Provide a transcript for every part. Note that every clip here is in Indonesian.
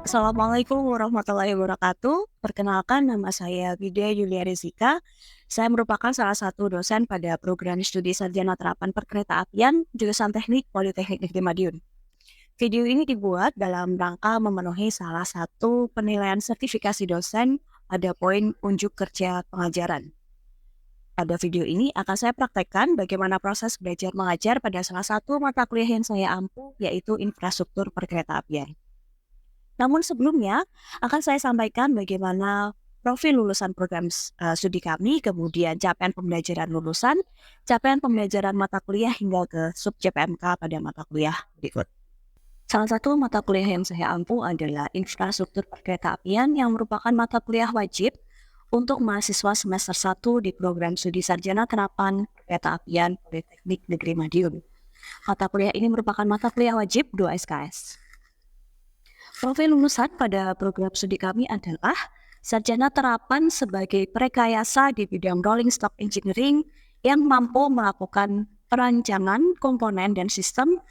Assalamualaikum warahmatullahi wabarakatuh. Perkenalkan, nama saya Widya Yulia Rizika. Saya merupakan salah satu dosen pada program studi sarjana terapan perkeretaapian jurusan Teknik Politeknik Negeri Madiun. Video ini dibuat dalam rangka memenuhi salah satu penilaian sertifikasi dosen pada poin unjuk kerja pengajaran. Pada video ini akan saya praktekkan bagaimana proses belajar mengajar pada salah satu mata kuliah yang saya ampu, yaitu infrastruktur perkeretaapian. Namun sebelumnya akan saya sampaikan bagaimana profil lulusan program studi kami, kemudian capaian pembelajaran lulusan, capaian pembelajaran mata kuliah hingga ke sub CPMK pada mata kuliah berikut. Salah satu mata kuliah yang saya ampu adalah infrastruktur perkeretaapian yang merupakan mata kuliah wajib untuk mahasiswa semester 1 di program studi sarjana terapan perkeretaapian Politeknik Negeri Madiun. Mata kuliah ini merupakan mata kuliah wajib 2 SKS. Profil lulusan pada program studi kami adalah sarjana terapan sebagai perekayasa di bidang rolling stock engineering yang mampu melakukan perancangan komponen dan sistem,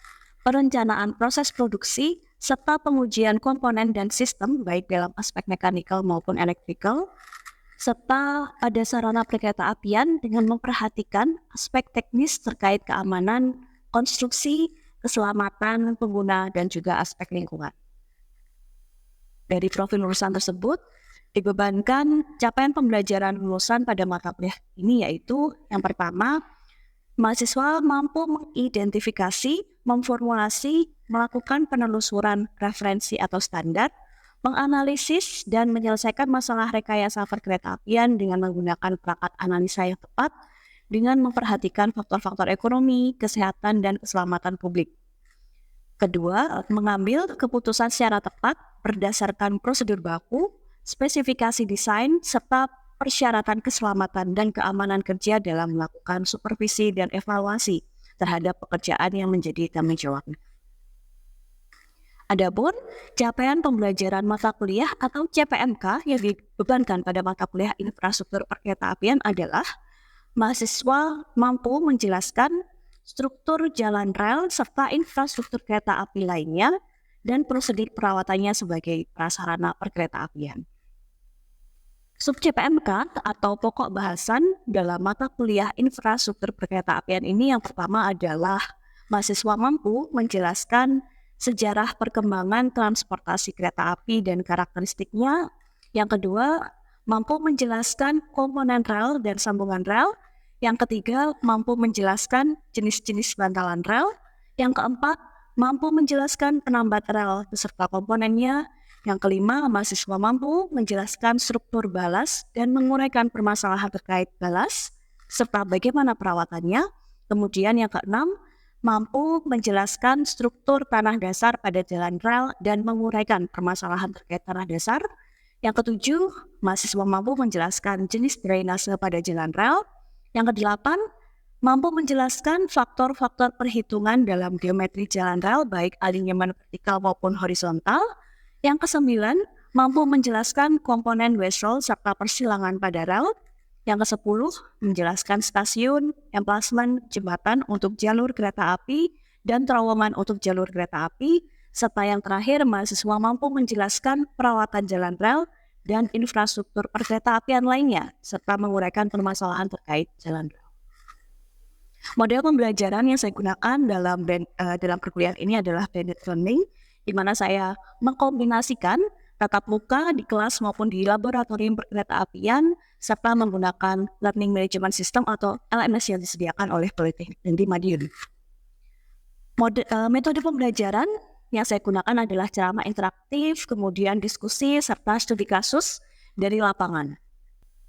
perencanaan proses produksi, serta pengujian komponen dan sistem baik dalam aspek mekanikal maupun elektrikal, serta pada sarana perkeretaapian dengan memperhatikan aspek teknis terkait keamanan, konstruksi, keselamatan pengguna, dan juga aspek lingkungan. Dari profil lulusan tersebut, dibebankan capaian pembelajaran lulusan pada mata kuliah ini yaitu yang pertama, mahasiswa mampu mengidentifikasi, memformulasi, melakukan penelusuran referensi atau standar, menganalisis dan menyelesaikan masalah rekayasa perkeretaapian dengan menggunakan perangkat analisa yang tepat dengan memperhatikan faktor-faktor ekonomi, kesehatan, dan keselamatan publik. Kedua, mengambil keputusan secara tepat berdasarkan prosedur baku, spesifikasi desain, serta persyaratan keselamatan dan keamanan kerja dalam melakukan supervisi dan evaluasi terhadap pekerjaan yang menjadi tanggung jawabnya. Adapun capaian pembelajaran mata kuliah atau CPMK yang dibebankan pada mata kuliah infrastruktur perkeretaapian adalah mahasiswa mampu menjelaskan struktur jalan rel serta infrastruktur kereta api lainnya dan prosedur perawatannya sebagai prasarana perkeretaapian. Sub CPMK atau pokok bahasan dalam mata kuliah infrastruktur perkeretaapian ini yang pertama adalah mahasiswa mampu menjelaskan sejarah perkembangan transportasi kereta api dan karakteristiknya. Yang kedua, mampu menjelaskan komponen rel dan sambungan rel. Yang ketiga, mampu menjelaskan jenis-jenis bantalan rel. Yang keempat, mampu menjelaskan penambat rel beserta komponennya. Yang kelima, mahasiswa mampu menjelaskan struktur balas dan menguraikan permasalahan terkait balas, serta bagaimana perawatannya. Kemudian yang keenam, mampu menjelaskan struktur tanah dasar pada jalan rel dan menguraikan permasalahan terkait tanah dasar. Yang ketujuh, mahasiswa mampu menjelaskan jenis drainase pada jalan rel. Yang kedelapan, mampu menjelaskan faktor-faktor perhitungan dalam geometri jalan rel baik alinyemen vertikal maupun horizontal. Yang kesembilan, mampu menjelaskan komponen wesel serta persilangan pada rel. Yang ke-10, menjelaskan stasiun, emplacement, jembatan untuk jalur kereta api, dan terowongan untuk jalur kereta api, serta yang terakhir, mahasiswa mampu menjelaskan perawatan jalan rel dan infrastruktur perkeretaapian lainnya, serta menguraikan permasalahan terkait jalan rel. Model pembelajaran yang saya gunakan dalam perkuliahan ini adalah blended learning, di mana saya mengkombinasikan tatap muka di kelas maupun di laboratorium perkeretaapian serta menggunakan Learning Management System atau LMS yang disediakan oleh Politeknik Negeri Madiun. Metode pembelajaran yang saya gunakan adalah ceramah interaktif, kemudian diskusi serta studi kasus dari lapangan.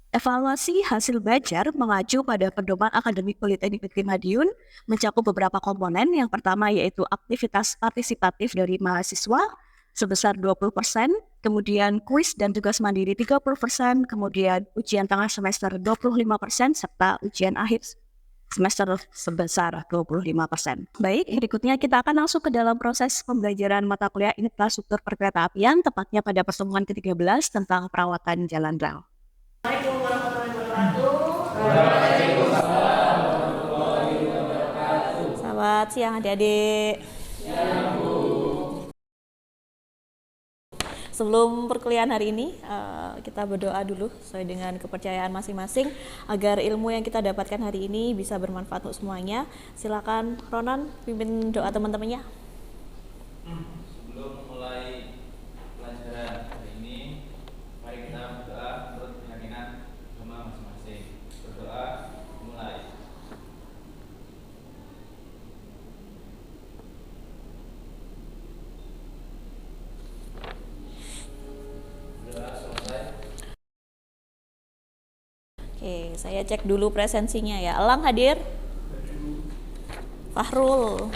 Evaluasi hasil belajar mengacu pada pedoman akademik Politeknik Negeri Madiun mencakup beberapa komponen. Yang pertama yaitu aktivitas partisipatif dari mahasiswa sebesar 20%, kemudian kuis dan tugas mandiri 30%, kemudian ujian tengah semester 25%, serta ujian akhir semester sebesar 25%. Baik, berikutnya kita akan langsung ke dalam proses pembelajaran mata kuliah infrastruktur perkeretaapian, tepatnya pada pertemuan ke-13 tentang perawatan jalan rel. Assalamualaikum warahmatullahi wabarakatuh. Selamat siang adik-adik. Sebelum perkuliahan hari ini, kita berdoa dulu sesuai dengan kepercayaan masing-masing agar ilmu yang kita dapatkan hari ini bisa bermanfaat untuk semuanya. Silakan Ronan pimpin doa teman-temannya. Sebelum memulai pelajaran hari ini, mari kita berdoa menurut keyakinan agama masing-masing. Berdoa mulai. Berdoa selesai. Oke, saya cek dulu presensinya ya. Elang hadir? Fahrul?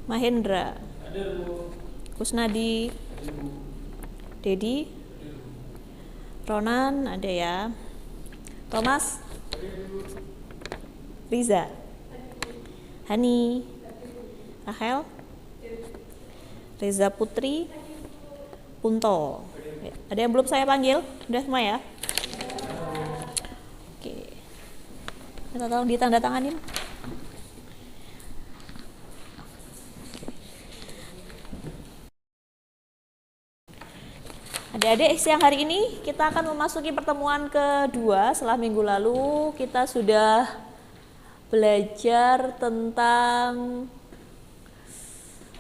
Mahendra? Kusnadi? Dedi? Ronan ada ya. Thomas? Riza? Hani? Rahel? Reza Putri? Punto. Ada yang belum saya panggil? Udah semua ya? Oke. Kita tolong ditandatanganin. Adik-adik, siang hari ini kita akan memasuki pertemuan kedua. Setelah minggu lalu kita sudah belajar tentang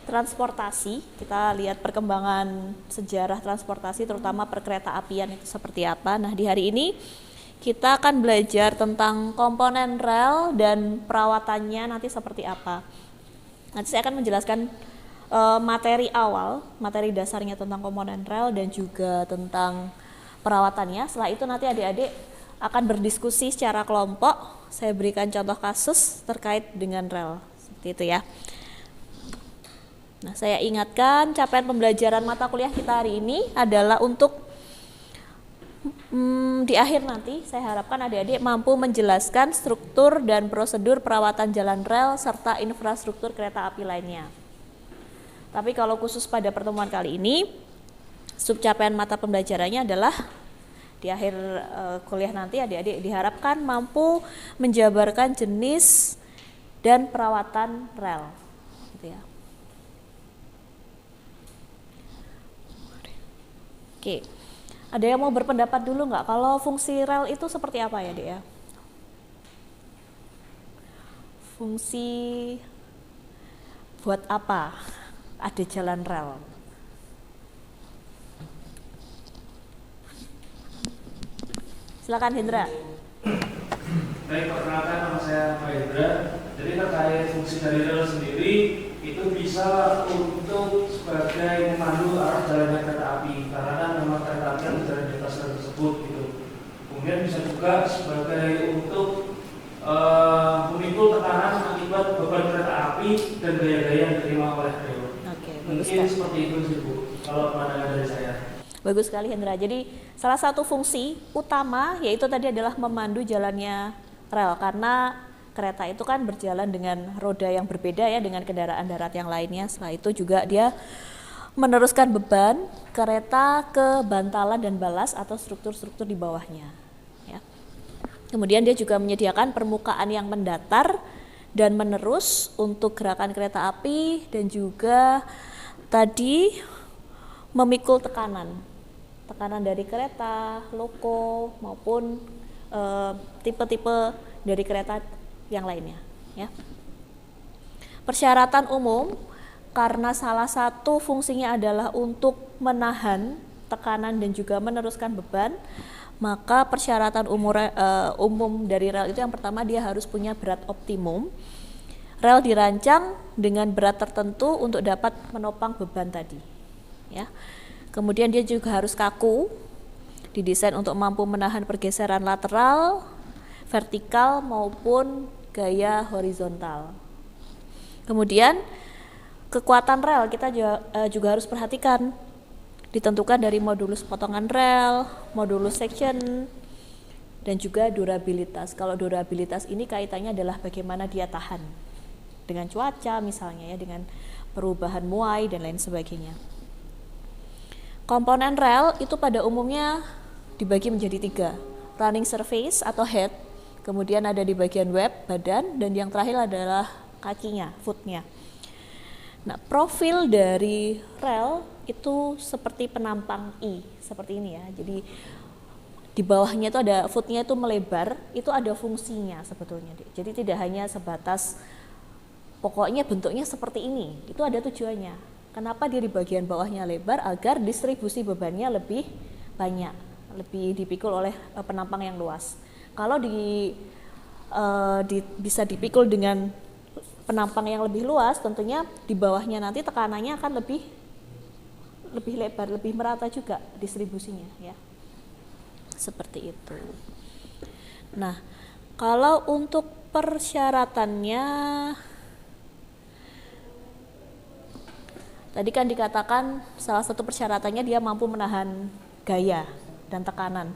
transportasi. Kita lihat perkembangan sejarah transportasi, terutama perkereta apian itu seperti apa. Nah, di hari ini kita akan belajar tentang komponen rel dan perawatannya nanti seperti apa. Nanti saya akan menjelaskan materi awal, materi dasarnya tentang komponen rel dan juga tentang perawatannya. Setelah itu nanti adik-adik akan berdiskusi secara kelompok. Saya berikan contoh kasus terkait dengan rel, seperti itu ya. Nah, saya ingatkan capaian pembelajaran mata kuliah kita hari ini adalah untuk di akhir nanti saya harapkan adik-adik mampu menjelaskan struktur dan prosedur perawatan jalan rel serta infrastruktur kereta api lainnya. Tapi kalau khusus pada pertemuan kali ini, subcapaian mata pembelajarannya adalah di akhir kuliah nanti adik-adik diharapkan mampu menjabarkan jenis dan perawatan rel, gitu ya. Oke, ada yang mau berpendapat dulu nggak? Kalau fungsi rel itu seperti apa ya, Dek ya? Fungsi buat apa ada jalan rel? Silakan Hendra. Baik, perkenalkan nama saya Hendra. Jadi terkait fungsi dari rel sendiri itu bisa untuk sebagai memandu arah jalannya kereta api, karena kan memang kereta api yang berjalan di atas rel tersebut gitu. Kemudian bisa juga sebagai untuk memikul tekanan akibat beban kereta api dan gaya-gaya yang diterima oleh rel. Oke, Mungkin seperti itu sih Bu, kalau pandangan dari saya. Bagus sekali Hendra. Jadi salah satu fungsi utama yaitu tadi adalah memandu jalannya rel, karena kereta itu kan berjalan dengan roda yang berbeda ya dengan kendaraan darat yang lainnya. Setelah itu juga dia meneruskan beban kereta ke bantalan dan balas atau struktur-struktur di bawahnya ya. Kemudian dia juga menyediakan permukaan yang mendatar dan menerus untuk gerakan kereta api dan juga tadi memikul tekanan dari kereta, loko maupun tipe-tipe dari kereta yang lainnya ya. Persyaratan umum karena salah satu fungsinya adalah untuk menahan tekanan dan juga meneruskan beban, maka persyaratan umum dari rel itu yang pertama dia harus punya berat optimum. Rel dirancang dengan berat tertentu untuk dapat menopang beban tadi ya. Kemudian dia juga harus kaku, didesain untuk mampu menahan pergeseran lateral, vertikal maupun gaya horizontal. Kemudian kekuatan rel kita juga harus perhatikan, ditentukan dari modulus potongan rel, modulus section, dan juga durabilitas. Kalau durabilitas ini kaitannya adalah bagaimana dia tahan dengan cuaca misalnya ya, dengan perubahan muai dan lain sebagainya. Komponen rel itu pada umumnya dibagi menjadi 3, running surface atau head, kemudian ada di bagian web, badan, dan yang terakhir adalah kakinya, footnya. Nah, profil dari rel itu seperti penampang I, seperti ini ya. Jadi di bawahnya itu ada footnya itu melebar, itu ada fungsinya sebetulnya. Jadi tidak hanya sebatas pokoknya bentuknya seperti ini, itu ada tujuannya. Kenapa dia di bagian bawahnya lebar? Agar distribusi bebannya lebih banyak, lebih dipikul oleh penampang yang luas. Kalau bisa dipikul dengan penampang yang lebih luas, tentunya di bawahnya nanti tekanannya akan lebih lebar, lebih merata juga distribusinya ya. Seperti itu. Nah, kalau untuk persyaratannya tadi kan dikatakan salah satu persyaratannya dia mampu menahan gaya dan tekanan.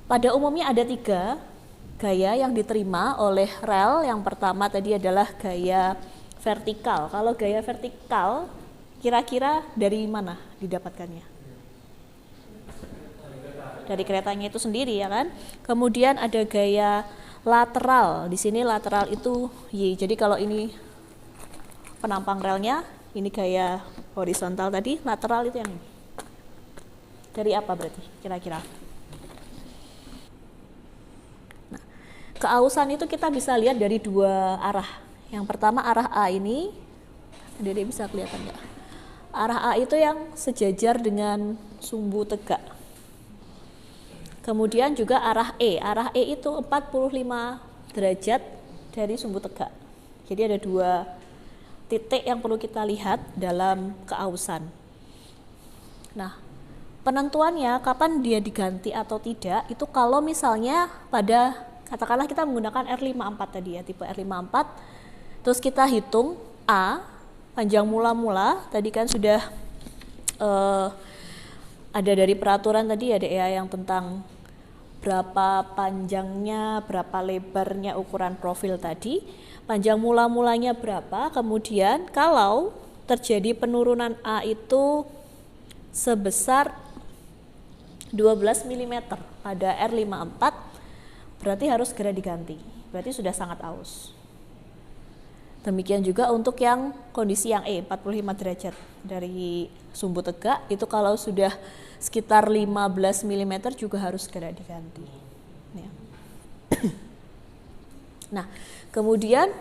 Pada umumnya ada 3 gaya yang diterima oleh rel. Yang pertama tadi adalah gaya vertikal. Kalau gaya vertikal kira-kira dari mana didapatkannya? Dari keretanya itu sendiri ya kan. Kemudian ada gaya lateral. Di sini lateral itu Y. Jadi kalau ini penampang relnya, ini gaya horizontal tadi, lateral itu yang ini. Dari apa berarti kira-kira? Nah, keausan itu kita bisa lihat dari 2 arah. Yang pertama arah A ini, Dede bisa kelihatan nggak? Arah A itu yang sejajar dengan sumbu tegak. Kemudian juga arah E itu 45 derajat dari sumbu tegak. Jadi ada 2 titik yang perlu kita lihat dalam keausan. Nah, penentuannya kapan dia diganti atau tidak, itu kalau misalnya pada, katakanlah kita menggunakan R54 tadi ya, tipe R54, terus kita hitung A, panjang mula-mula, tadi kan sudah ada dari peraturan tadi ada ya yang tentang berapa panjangnya, berapa lebarnya ukuran profil tadi, panjang mula-mulanya berapa, kemudian kalau terjadi penurunan A itu sebesar 12 mm pada R54, berarti harus segera diganti, berarti sudah sangat aus. Demikian juga untuk yang kondisi yang E, 45 derajat dari sumbu tegak, itu kalau sudah sekitar 15 mm juga harus segera diganti ya. Nah, kemudian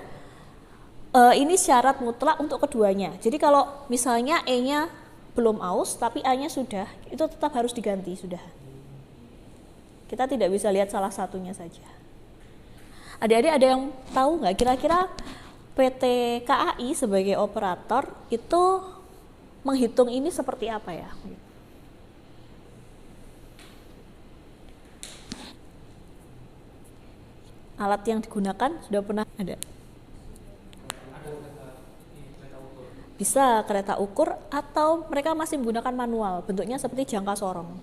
ini syarat mutlak untuk keduanya. Jadi kalau misalnya E-nya belum aus tapi A-nya sudah, itu tetap harus diganti sudah. Kita tidak bisa lihat salah satunya saja. Adik-adik ada yang tahu nggak kira-kira PT KAI sebagai operator itu menghitung ini seperti apa ya? Alat yang digunakan sudah pernah ada? Bisa kereta ukur atau mereka masih menggunakan manual, bentuknya seperti jangka sorong.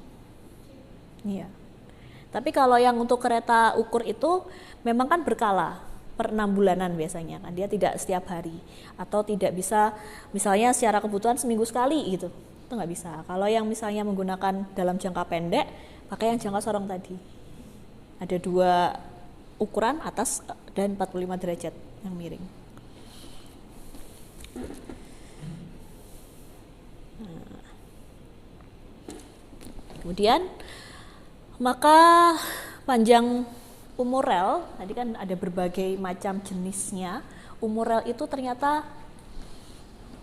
Iya. Tapi kalau yang untuk kereta ukur itu memang kan berkala, per 6 bulanan biasanya kan, dia tidak setiap hari atau tidak bisa misalnya secara kebutuhan seminggu sekali gitu, itu nggak bisa. Kalau yang misalnya menggunakan dalam jangka pendek, pakai yang jangka sorong tadi. Ada 2 ukuran atas dan 45 derajat yang miring. Nah. Kemudian maka panjang umur rel, tadi kan ada berbagai macam jenisnya. Umur rel itu ternyata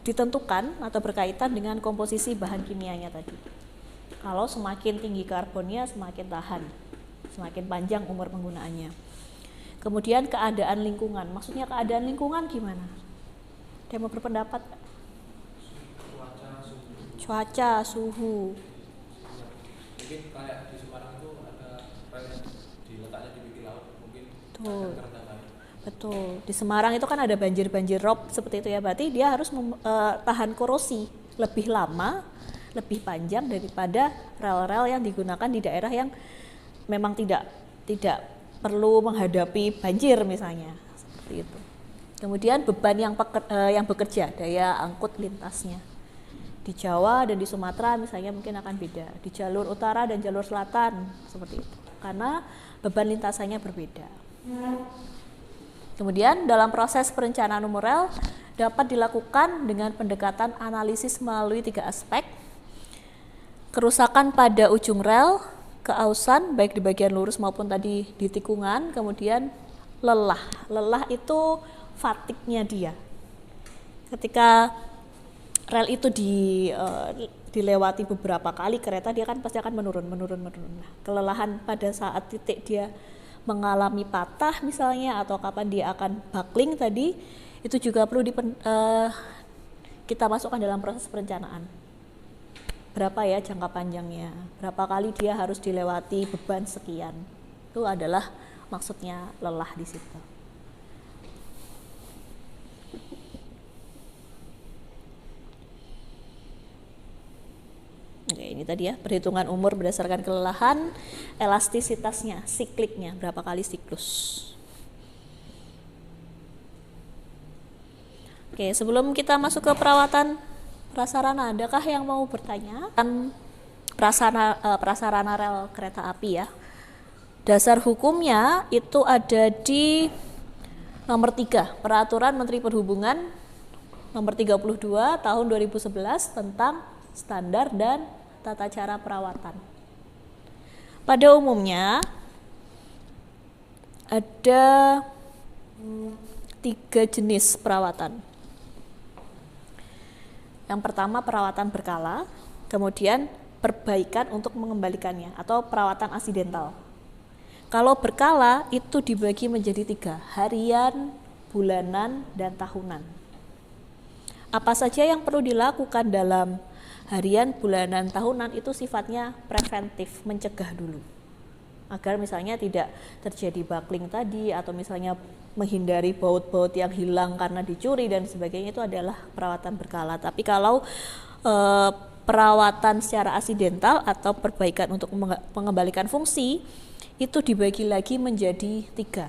ditentukan atau berkaitan dengan komposisi bahan kimianya tadi. Kalau semakin tinggi karbonnya semakin tahan, semakin panjang umur penggunaannya. Kemudian keadaan lingkungan, maksudnya keadaan lingkungan gimana? Dia mau berpendapat? Cuaca, suhu. Mungkin kayak di Semarang itu ada rel yang diletaknya di pinggir laut, mungkin Betul. Betul. Di Semarang itu kan ada banjir-banjir rob seperti itu ya, berarti dia harus tahan korosi lebih lama, lebih panjang daripada rel-rel yang digunakan di daerah yang memang tidak perlu menghadapi banjir misalnya, seperti itu. Kemudian beban yang bekerja, daya angkut lintasnya. Di Jawa dan di Sumatera misalnya mungkin akan beda. Di jalur utara dan jalur selatan seperti itu. Karena beban lintasannya berbeda. Kemudian dalam proses perencanaan umur rel dapat dilakukan dengan pendekatan analisis melalui 3 aspek. Kerusakan pada ujung rel, keausan baik di bagian lurus maupun tadi di tikungan, kemudian lelah. Lelah itu fatigue-nya dia. Ketika rel itu dilewati beberapa kali kereta, dia kan pasti akan menurun. Nah, kelelahan pada saat titik dia mengalami patah misalnya, atau kapan dia akan buckling tadi, itu juga perlu kita masukkan dalam proses perencanaan. Berapa ya jangka panjangnya, berapa kali dia harus dilewati beban sekian, itu adalah maksudnya lelah di situ. Oke, ini tadi ya, perhitungan umur berdasarkan kelelahan, elastisitasnya, sikliknya, berapa kali siklus. Oke, sebelum kita masuk ke perawatan prasarana, adakah yang mau bertanya? Prasarana rel kereta api ya. Dasar hukumnya itu ada di nomor 3, Peraturan Menteri Perhubungan nomor 32 tahun 2011 tentang standar dan tata cara perawatan. Pada umumnya ada 3 jenis perawatan. Yang pertama perawatan berkala, kemudian perbaikan untuk mengembalikannya atau perawatan asidental. Kalau berkala itu dibagi menjadi 3, harian, bulanan, dan tahunan. Apa saja yang perlu dilakukan dalam harian, bulanan, tahunan itu sifatnya preventif, mencegah dulu. Agar misalnya tidak terjadi buckling tadi, atau misalnya menghindari baut-baut yang hilang karena dicuri dan sebagainya, itu adalah perawatan berkala. Tapi kalau perawatan secara asidental atau perbaikan untuk mengembalikan fungsi, itu dibagi lagi menjadi 3.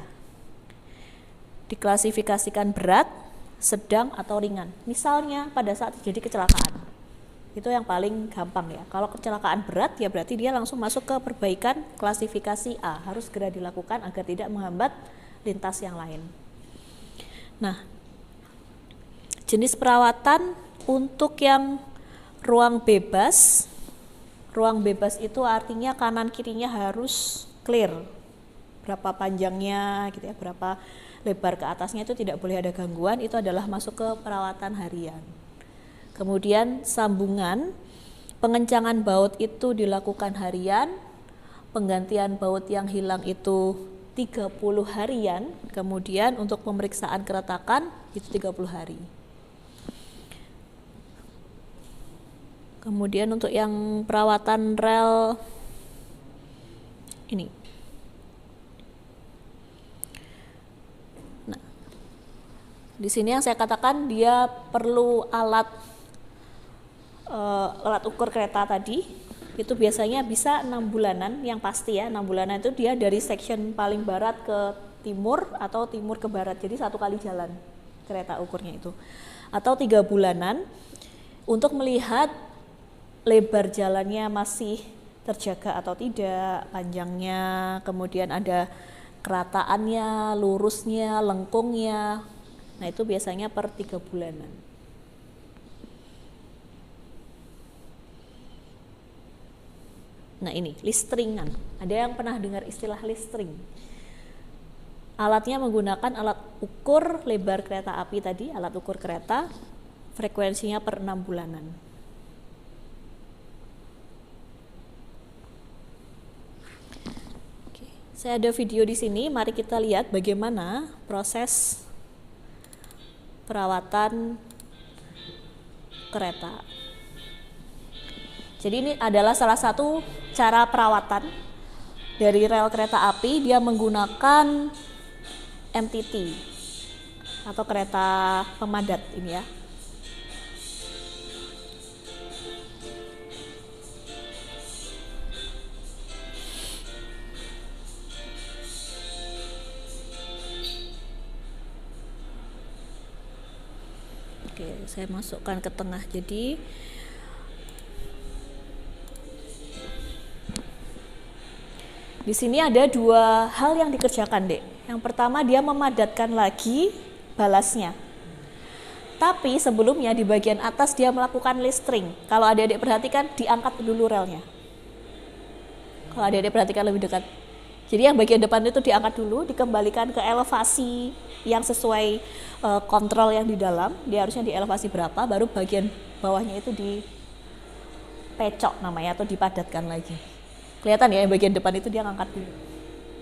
Diklasifikasikan berat, sedang, atau ringan. Misalnya pada saat terjadi kecelakaan, itu yang paling gampang ya. Kalau kecelakaan berat ya berarti dia langsung masuk ke perbaikan klasifikasi A, harus segera dilakukan agar tidak menghambat lintas yang lain. Nah, jenis perawatan untuk yang ruang bebas itu artinya kanan kirinya harus clear, berapa panjangnya gitu ya, berapa lebar ke atasnya itu tidak boleh ada gangguan, itu adalah masuk ke perawatan harian. Kemudian sambungan, pengencangan baut itu dilakukan harian, penggantian baut yang hilang itu 30 harian, kemudian untuk pemeriksaan keretakan itu 30 hari. Kemudian untuk yang perawatan rel ini. Nah, di sini yang saya katakan dia perlu alat ukur kereta tadi, itu biasanya bisa 6 bulanan, yang pasti ya 6 bulanan itu dia dari section paling barat ke timur atau timur ke barat, jadi 1 kali jalan kereta ukurnya itu, atau 3 bulanan untuk melihat lebar jalannya masih terjaga atau tidak, panjangnya, kemudian ada kerataannya, lurusnya, lengkungnya. Nah itu biasanya per 3 bulanan. Nah ini listringan, ada yang pernah dengar istilah listring? Alatnya menggunakan alat ukur lebar kereta api tadi, alat ukur kereta, frekuensinya per 6 bulanan. Oke, saya ada video di sini, mari kita lihat bagaimana proses perawatan kereta. Jadi ini adalah salah satu cara perawatan dari rel kereta api, dia menggunakan MTT atau kereta pemadat ini ya. Oke, saya masukkan ke tengah. Jadi di sini ada 2 hal yang dikerjakan, Dek. Yang pertama dia memadatkan lagi balasnya. Tapi sebelumnya di bagian atas dia melakukan listring. Kalau adik-adik perhatikan, diangkat dulu relnya. Kalau adik-adik perhatikan lebih dekat. Jadi yang bagian depan itu diangkat dulu, dikembalikan ke elevasi yang sesuai kontrol yang di dalam. Dia harusnya di elevasi berapa, baru bagian bawahnya itu dipecok namanya atau dipadatkan lagi. Kelihatan ya, yang bagian depan itu dia ngangkat dulu.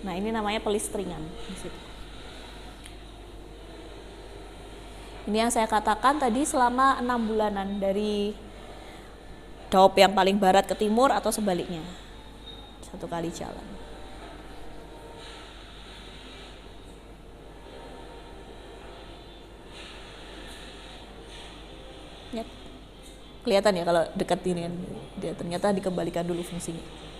Nah, ini namanya pelistringan di situ. Ini yang saya katakan tadi selama 6 bulanan dari daup yang paling barat ke timur atau sebaliknya. 1 kali jalan. Ya. Kelihatan ya kalau dekat ini kan, dia ternyata dikembalikan dulu fungsinya.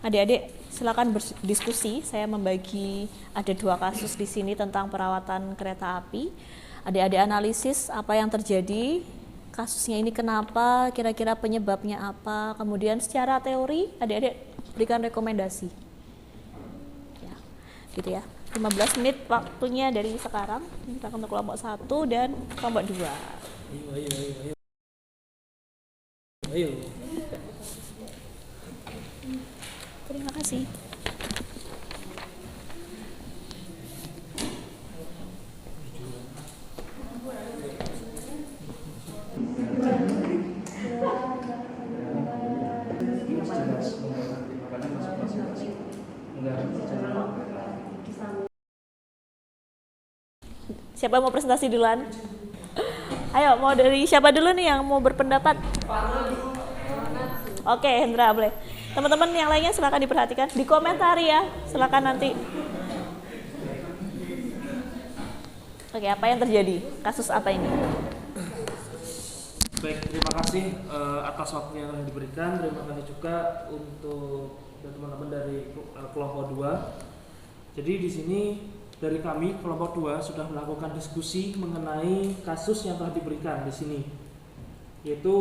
Adik-adik silakan berdiskusi. Saya membagi ada 2 kasus di sini tentang perawatan kereta api. Adik-adik analisis apa yang terjadi, kasusnya ini kenapa, kira-kira penyebabnya apa. Kemudian secara teori adik-adik berikan rekomendasi. Ya, gitu ya. 15 menit waktunya dari sekarang. Kita untuk kelompok 1 dan kelompok 2. Ayo. Terima kasih. Siapa mau presentasi duluan? Ayo, mau dari siapa dulu nih yang mau berpendapat? Oke, Hendra boleh. Teman-teman yang lainnya silakan diperhatikan, dikomentari ya, silakan nanti. Oke, apa yang terjadi? Kasus apa ini? Baik, terima kasih atas waktu yang telah diberikan. Terima kasih juga untuk teman-teman dari kelompok 2. Jadi di sini dari kami kelompok 2 sudah melakukan diskusi mengenai kasus yang telah diberikan di sini, yaitu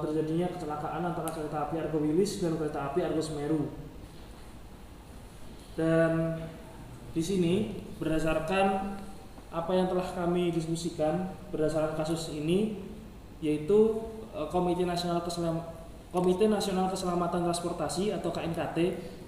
terjadinya kecelakaan antara kereta api Argo Wilis dan kereta api Argo Semeru. Dan di sini berdasarkan apa yang telah kami diskusikan berdasarkan kasus ini, yaitu Komite Nasional Keselamatan Transportasi atau KNKT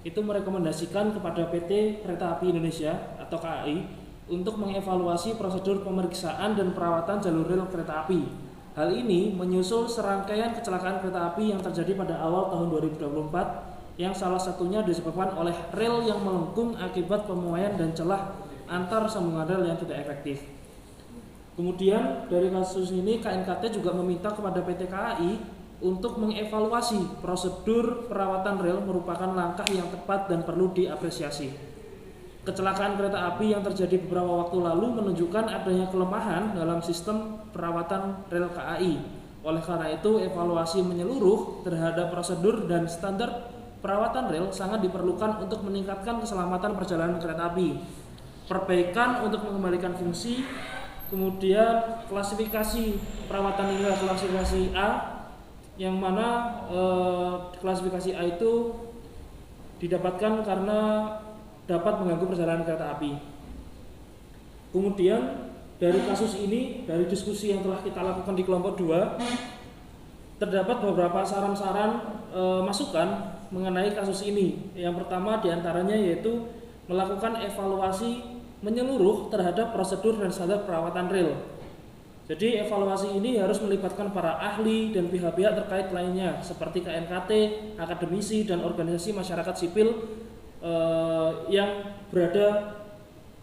itu merekomendasikan kepada PT Kereta Api Indonesia atau KAI untuk mengevaluasi prosedur pemeriksaan dan perawatan jalur rel kereta api. Hal ini menyusul serangkaian kecelakaan kereta api yang terjadi pada awal tahun 2024 yang salah satunya disebabkan oleh rel yang melengkung akibat pemuaian dan celah antar sambungan rel yang tidak efektif. Kemudian dari kasus ini KNKT juga meminta kepada PT KAI untuk mengevaluasi prosedur perawatan rel merupakan langkah yang tepat dan perlu diapresiasi. Kecelakaan kereta api yang terjadi beberapa waktu lalu menunjukkan adanya kelemahan dalam sistem perawatan rel KAI. Oleh karena itu, evaluasi menyeluruh terhadap prosedur dan standar perawatan rel sangat diperlukan untuk meningkatkan keselamatan perjalanan kereta api. Perbaikan untuk mengembalikan fungsi, kemudian klasifikasi perawatan ini adalah klasifikasi A, yang mana klasifikasi A itu didapatkan karena dapat mengganggu perjalanan kereta api. Kemudian dari kasus ini, dari diskusi yang telah kita lakukan di kelompok 2, terdapat beberapa saran-saran masukan mengenai kasus ini. Yang pertama diantaranya yaitu melakukan evaluasi menyeluruh terhadap prosedur dan standar perawatan rel. Jadi evaluasi ini harus melibatkan para ahli dan pihak-pihak terkait lainnya seperti KNKT, akademisi, dan organisasi masyarakat sipil yang berada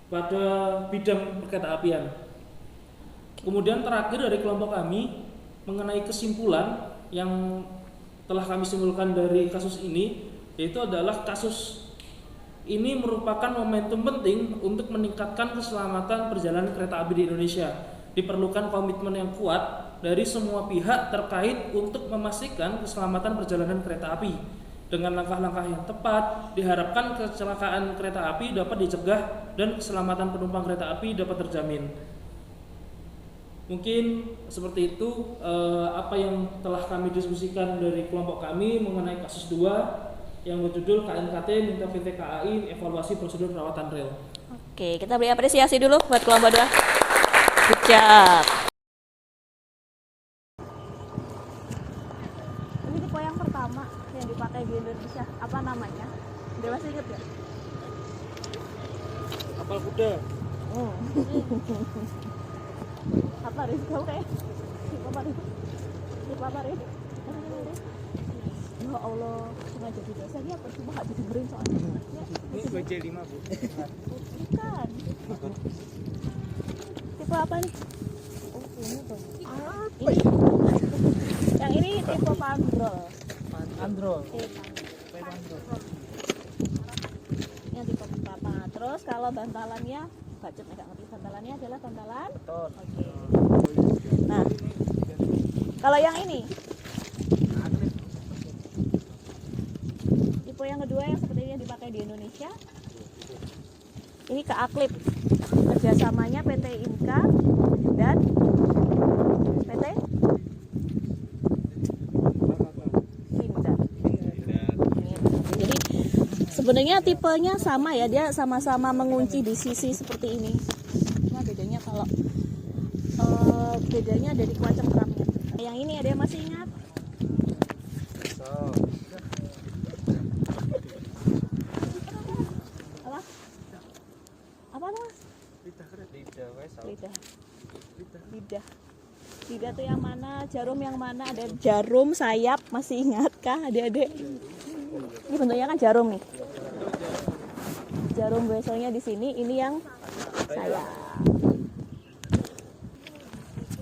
pada bidang perkereta-apian. Kemudian terakhir dari kelompok kami mengenai kesimpulan yang telah kami simpulkan dari kasus ini, yaitu adalah kasus ini merupakan momentum penting untuk meningkatkan keselamatan perjalanan kereta api di Indonesia. Diperlukan komitmen yang kuat dari semua pihak terkait untuk memastikan keselamatan perjalanan kereta api. Dengan langkah-langkah yang tepat, diharapkan kecelakaan kereta api dapat dicegah dan keselamatan penumpang kereta api dapat terjamin. Mungkin seperti itu apa yang telah kami diskusikan dari kelompok kami mengenai kasus 2 yang berjudul KNKT minta PT KAI evaluasi prosedur perawatan rel. Oke, kita beri apresiasi dulu buat kelompok 2. Good job. Ini tipe yang pertama yang dipakai di Indonesia, apa namanya? Udah masih inget ya? Kapal kuda. Apa Riz? Kamu kayak tipe apa Riz? Tipe apa Riz? Ya Allah, sengaja di dosen ya, percuma gak didengerin soalnya. Ini BC5 Bu. Bukan. Tipe apa nih? Oh, ini tuh. Ini. Yang ini tipe pandrol. Androl. Yang tipe pertama. Terus kalau bantalannya, budget nggak ngerti, bantalannya adalah bantalan. Oke. Nah, kalau yang ini, tipe yang kedua yang seperti ini yang dipakai di Indonesia, ini ke Aklip, kerjasamanya PT Inka dan PT Pindad. Jadi sebenarnya tipenya sama ya, dia sama-sama mengunci di sisi seperti ini. Cuma bedanya kalau bedanya ada di kuat cengkramnya. Yang ini ada yang masih ingat? Apa? Apa Mas? Lidah. Lidah tuh yang mana? Jarum yang mana? Ada jarum, sayap, masih ingat kah adik-adik? Ini bentuknya kan jarum nih. Jarum biasanya di sini, ini yang sayap.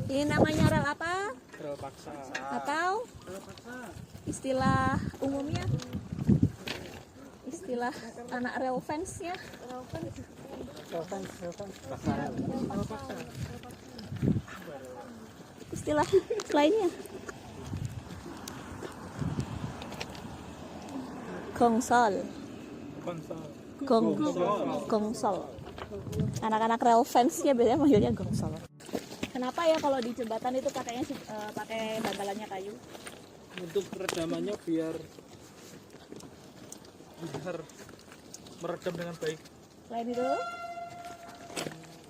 Ini namanya rel apa? Rel paksa. Atau istilah umumnya? Istilah anak rel fansnya? Istilah lainnya? Gongsol. Gongsol. Anak-anak rel fansnya biasanya manggilnya gongsol. Kenapa ya kalau di jembatan itu pakainya pakai bantalannya kayu? Untuk peredamannya biar meredam dengan baik. Selain itu,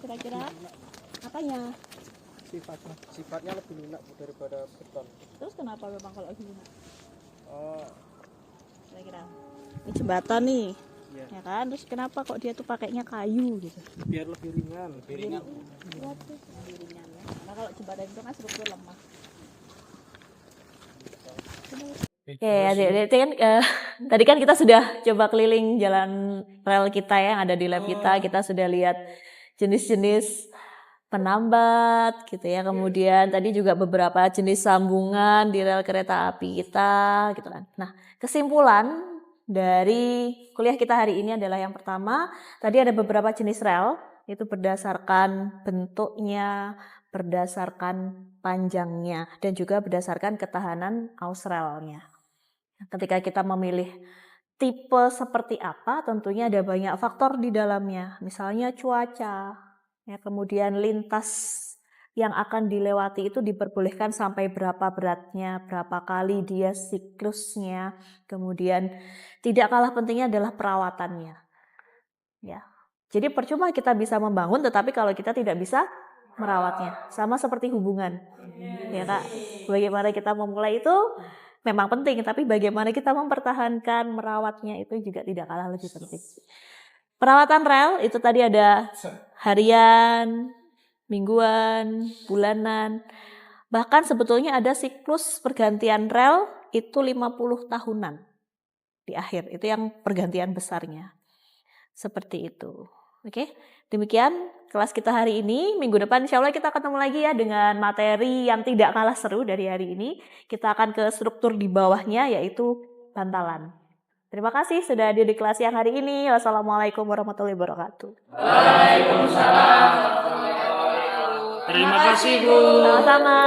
kira-kira apanya? Sifatnya lebih lunak daripada beton. Terus kenapa memang kalau gini? Kira-kira ini jembatan nih, ya kan? Terus kenapa kok dia tuh pakainya kayu gitu? Biar lebih ringan. Iya tuh, lebih ringan ya. Karena kalau jembatan itu kan struktur lemah. Oke, adik-adik kan tadi kan kita sudah coba keliling jalan rel kita yang ada di lab kita. Kita sudah lihat jenis-jenis penambat gitu ya. Kemudian tadi juga beberapa jenis sambungan di rel kereta api kita gitu kan. Nah, kesimpulan dari kuliah kita hari ini adalah yang pertama, tadi ada beberapa jenis rel itu berdasarkan bentuknya, berdasarkan panjangnya, dan juga berdasarkan ketahanan ausrelnya. Ketika kita memilih tipe seperti apa, tentunya ada banyak faktor di dalamnya. Misalnya cuaca, ya, kemudian lintas yang akan dilewati itu diperbolehkan sampai berapa beratnya, berapa kali dia siklusnya, kemudian tidak kalah pentingnya adalah perawatannya. Ya. Jadi percuma kita bisa membangun, tetapi kalau kita tidak bisa merawatnya, sama seperti hubungan, ya Kak. Bagaimana kita memulai itu memang penting, tapi bagaimana kita mempertahankan merawatnya itu juga tidak kalah lebih penting. Perawatan rel itu tadi ada harian, mingguan, bulanan, bahkan sebetulnya ada siklus pergantian rel itu 50 tahunan di akhir, itu yang pergantian besarnya. Seperti itu. Oke, demikian kelas kita hari ini. Minggu depan insya Allah kita ketemu lagi ya dengan materi yang tidak kalah seru dari hari ini. Kita akan ke struktur di bawahnya yaitu bantalan. Terima kasih sudah hadir di kelas yang hari ini. Wassalamualaikum warahmatullahi wabarakatuh. Waalaikumsalam. Terima kasih Bu. Sama-sama.